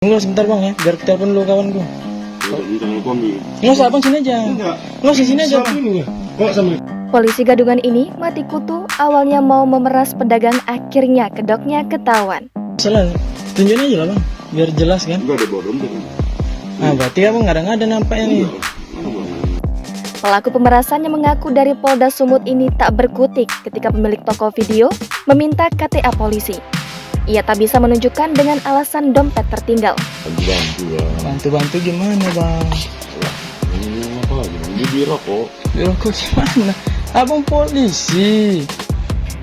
Enggak, sebentar bang ya, biar telepon dulu kawanku. Nggak usah abang, sini aja. Nggak usah, sini aja bang. Polisi gadungan ini mati kutu, awalnya mau memeras pedagang, akhirnya kedoknya ketahuan. Salah, tunjukin aja lah bang, biar jelas kan. Enggak ada bodong deh. Nah berarti abang nggak ada nampaknya nih. Pelaku pemerasan yang mengaku dari Polda Sumut ini tak berkutik ketika pemilik toko video meminta KTA polisi. Ia tak bisa menunjukkan dengan alasan dompet tertinggal. Bantu lah. Bantu gimana bang? Ini apa lagi? Ini biro kok. Biro kok gimana? Abang polisi.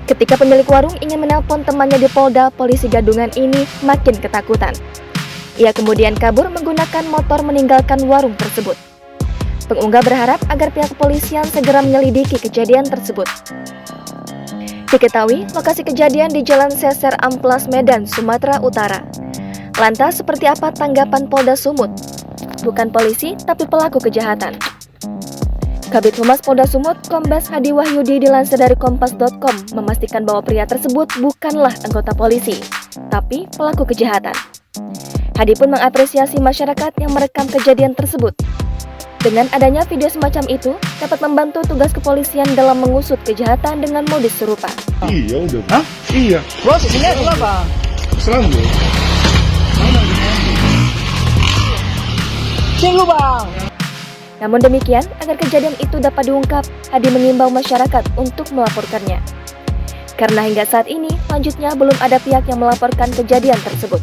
Ketika pemilik warung ingin menelpon temannya di Polda, polisi gadungan ini makin ketakutan. Ia kemudian kabur menggunakan motor meninggalkan warung tersebut. Pengunggah berharap agar pihak kepolisian segera menyelidiki kejadian tersebut. Diketahui lokasi kejadian di Jalan Seser Amplas, Medan, Sumatera Utara. Lantas seperti apa tanggapan Polda Sumut? Bukan polisi, tapi pelaku kejahatan. Kabid Humas Polda Sumut, Kombes Hadi Wahyudi dilansir dari Kompas.com memastikan bahwa pria tersebut bukanlah anggota polisi, tapi pelaku kejahatan. Hadi pun mengapresiasi masyarakat yang merekam kejadian tersebut. Dengan adanya video semacam itu, dapat membantu tugas kepolisian dalam mengusut kejahatan dengan modus serupa. Iya udah. Hah? Iya. Bos, sini aja lah bang. Selalu. Sini lu bang. Namun demikian, agar kejadian itu dapat diungkap, Hadi mengimbau masyarakat untuk melaporkannya. Karena hingga saat ini, lanjutnya belum ada pihak yang melaporkan kejadian tersebut.